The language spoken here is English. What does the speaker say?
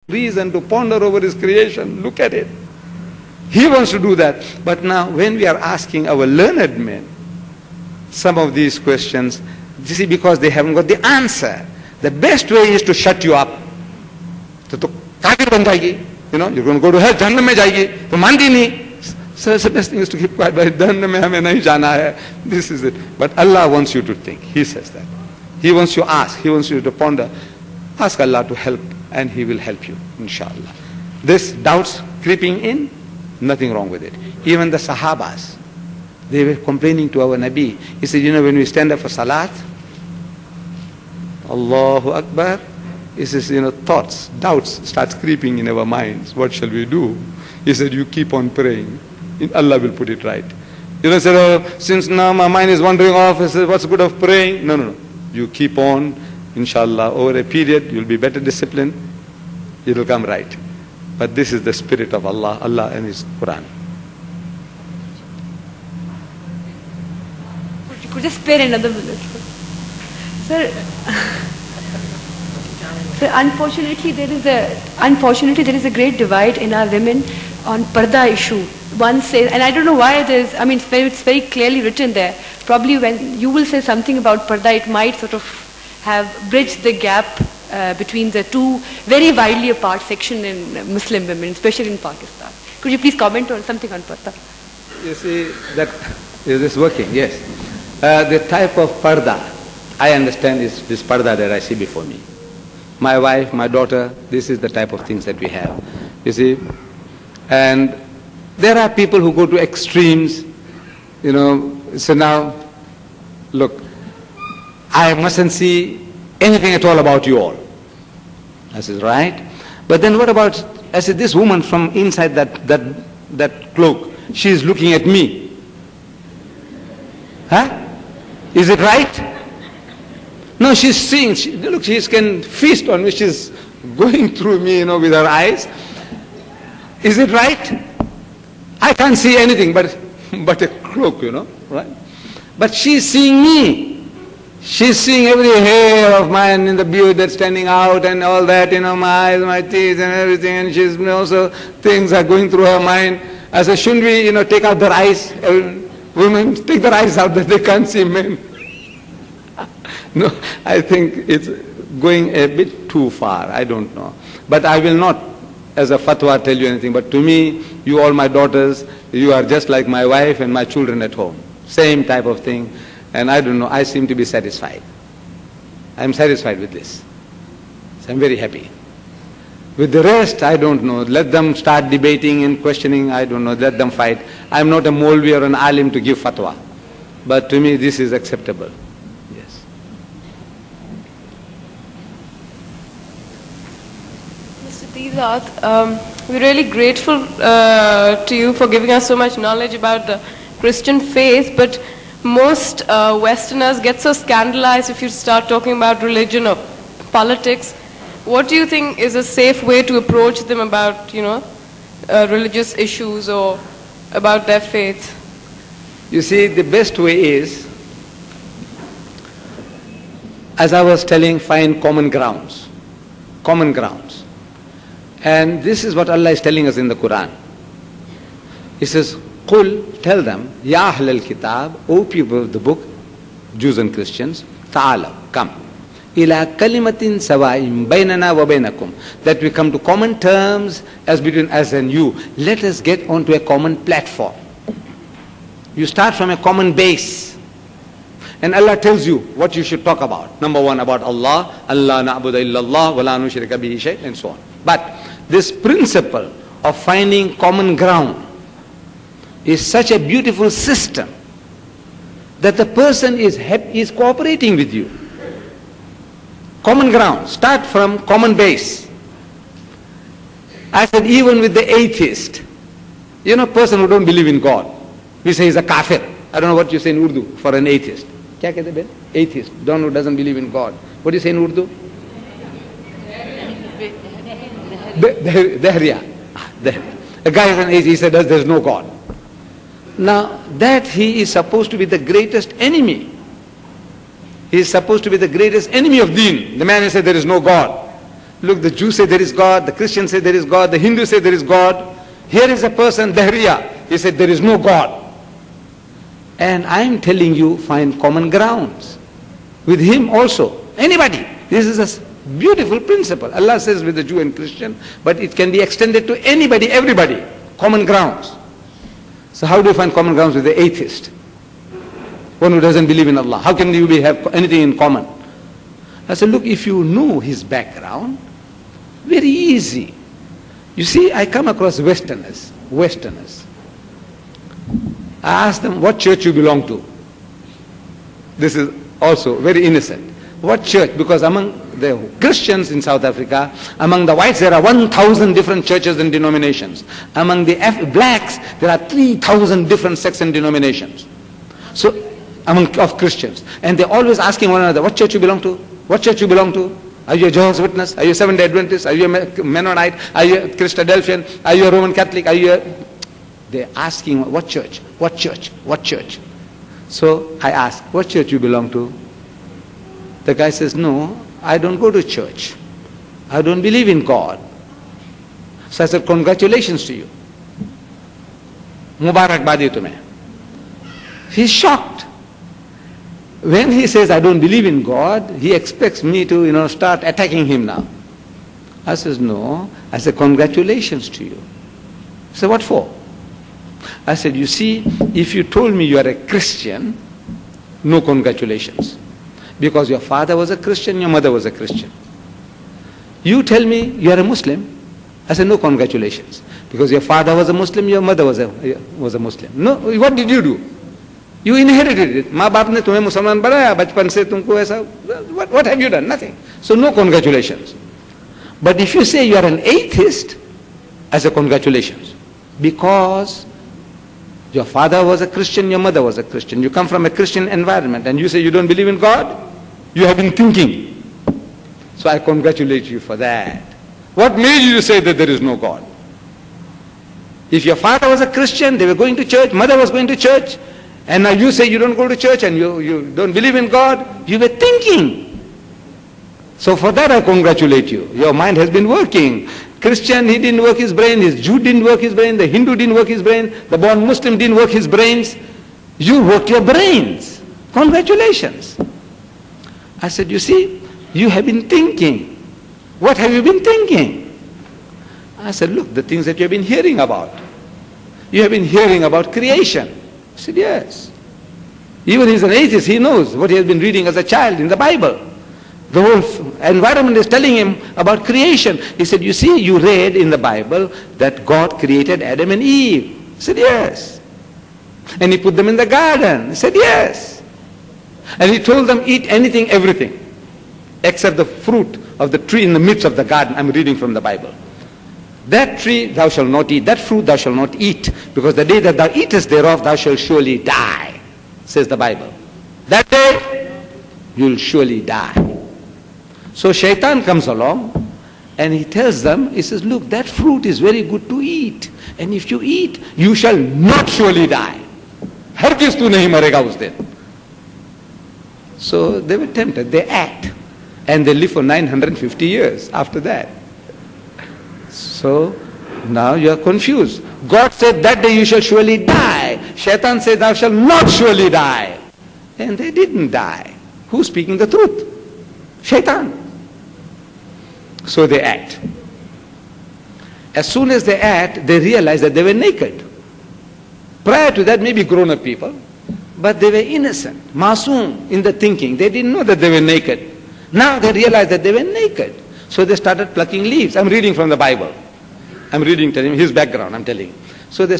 reason, to ponder over his creation. Look at it. He wants to do that. But now when we are asking our learned men some of these questions, you see, because they haven't got the answer, the best way is to shut you up. So, you're going to go to hell, Jannah mein jayegi, to mandi nahi. So the best thing is to keep quiet, but Jannah mein hame nahi jana hai. This is it. But Allah wants you to think. He says that. He wants you to ask. He wants you to ponder. Ask Allah to help, and He will help you, inshallah. This doubts creeping in, nothing wrong with it. Even the Sahabas, they were complaining to our Nabi. He said, when we stand up for Salat, Allahu Akbar, he says, thoughts, doubts starts creeping in our minds. What shall we do? He said, you keep on praying. Allah will put it right. You don't say, since now my mind is wandering off, I said, what's the good of praying? No. You keep on, inshallah, over a period, you'll be better disciplined, it'll come right. But this is the spirit of Allah, Allah and His Quran. You could just spare another minute. Sir, unfortunately there is a great divide in our women on parda issue. One says, and I don't know why it's very clearly written there. Probably when you will say something about parda, it might sort of have bridged the gap between the two very widely apart sections in Muslim women, especially in Pakistan. Could you please comment on something on parda? You see, that is this working? Yes. The type of parda I understand is this parda that I see before me. My wife, my daughter, this is the type of things that we have. You see, and there are people who go to extremes, so now, look, I mustn't see anything at all about you all. I said, right. But then what about, I said, this woman from inside that cloak, she is looking at me. Huh? Is it right? No, she's seeing, look, she can feast on me, she's going through me, with her eyes. Is it right? I can't see anything but a cloak, right? But she's seeing me. She's seeing every hair of mine in the beard that's standing out and all that, my eyes, my teeth and everything, and she's also, things are going through her mind. I said, shouldn't we, take out their eyes? Women, take their eyes out that they can't see men. No, I think it's going a bit too far. I don't know. But I will not, as a fatwa, tell you anything. But to me, you all my daughters, you are just like my wife and my children at home. Same type of thing. And I don't know, I seem to be satisfied. I'm satisfied with this. So I'm very happy. With the rest, I don't know. Let them start debating and questioning, I don't know. Let them fight. I'm not a Maulvi or an alim to give fatwa. But to me, this is acceptable. Deedat, we're really grateful to you for giving us so much knowledge about the Christian faith, but most Westerners get so scandalized if you start talking about religion or politics. What do you think is a safe way to approach them about, religious issues or about their faith? You see, the best way is, as I was telling, find common grounds. Common grounds. And this is what Allah is telling us in the Quran. He says, Qul, tell them, Ya Ahl al-Kitab, O people of the book, Jews and Christians, Ta'ala, come. Ila kalimatin sawa'im baynana wa baynakum. That we come to common terms as between us and you. Let us get onto a common platform. You start from a common base. And Allah tells you what you should talk about. Number one, about Allah, Allah na'budu illallah, wa la nushrika bihi shay', and so on. But this principle of finding common ground is such a beautiful system that the person is cooperating with you. Common ground. Start from common base. I said even with the atheist, person who don't believe in God, we say he's a kafir. I don't know what you say in Urdu for an atheist. Kya kehte ben? Atheist, one who doesn't believe in God. What do you say in Urdu? Dahriya. A guy is an atheist, he said there's no God. Now that he is supposed to be the greatest enemy. He is supposed to be the greatest enemy of deen. The man has said there is no God. Look, the Jews say there is God, the Christians say there is God, the Hindus say there is God. Here is a person, Dahriya, he said there is no God. And I am telling you, find common grounds with him also. Anybody. This is a beautiful principle. Allah says with the Jew and Christian, but it can be extended to anybody, everybody. Common grounds. So how do you find common grounds with the atheist? One who doesn't believe in Allah. How can you have anything in common? I said, look, if you know his background, very easy. You see, I come across Westerners. I ask them, what church you belong to? This is also very innocent. What church? Because among the Christians in South Africa, among the whites there are 1,000 different churches and denominations. Among the blacks there are 3,000 different sects and denominations. So, of Christians. And they're always asking one another, what church you belong to? What church you belong to? Are you a Jehovah's Witness? Are you a Seventh-day Adventist? Are you a Mennonite? Are you a Christadelphian? Are you a Roman Catholic? Are you a... They're asking, what church? What church? What church? So I ask, what church you belong to? The guy says, no, I don't go to church. I don't believe in God. So I said, congratulations to you. Mubarakbadi tumhe. He's shocked. When he says, I don't believe in God, he expects me to, start attacking him now. I says, no. I said, congratulations to you. He said, what for? I said, you see, if you told me you are a Christian, no congratulations. Because your father was a Christian, your mother was a Christian. You tell me you are a Muslim, I said, no congratulations. Because your father was a Muslim, your mother was a Muslim. No, what did you do? You inherited it. माँ बाप ने तुम्हें मुसलमान बनाया बचपन से तुमको ऐसा. What have you done? Nothing. So no congratulations. But if you say you are an atheist, I say congratulations. Because your father was a Christian, your mother was a Christian. You come from a Christian environment and you say you don't believe in God, you have been thinking. So I congratulate you for that. What made you say that there is no God? If your father was a Christian, they were going to church, mother was going to church, and now you say you don't go to church and you don't believe in God, you were thinking. So for that I congratulate you. Your mind has been working. Christian, he didn't work his brain, his Jew didn't work his brain, the Hindu didn't work his brain, the born Muslim didn't work his brains. You worked your brains. Congratulations. I said, you see, you have been thinking. What have you been thinking? I said, look, the things that you have been hearing about. You have been hearing about creation. I said, yes. Even he's an atheist, he knows what he has been reading as a child in the Bible. The whole environment is telling him about creation. He said, you see, you read in the Bible that God created Adam and Eve. I said, yes. And he put them in the garden. I said, yes. And he told them, eat anything, everything, except the fruit of the tree in the midst of the garden. I'm reading from the Bible. That tree thou shalt not eat, that fruit thou shalt not eat, because the day that thou eatest thereof thou shalt surely die, says the Bible. That day you'll surely die. So Shaitan comes along and he tells them, he says, look, that fruit is very good to eat, and if you eat, you shall not surely die. Hargiz tu nahi marega us din. So they were tempted, they ate, and they live for 950 years after that. So now you are confused. God said that day you shall surely die. Shaitan said thou shalt not surely die. And they didn't die. Who's speaking the truth? Shaitan. So they ate. As soon as they ate, they realized that they were naked. Prior to that, maybe grown-up people, but they were innocent, masoom in the thinking. They didn't know that they were naked. Now they realized that they were naked. So they started plucking leaves. I'm reading from the Bible. I'm reading, telling him his background, I'm telling him. So they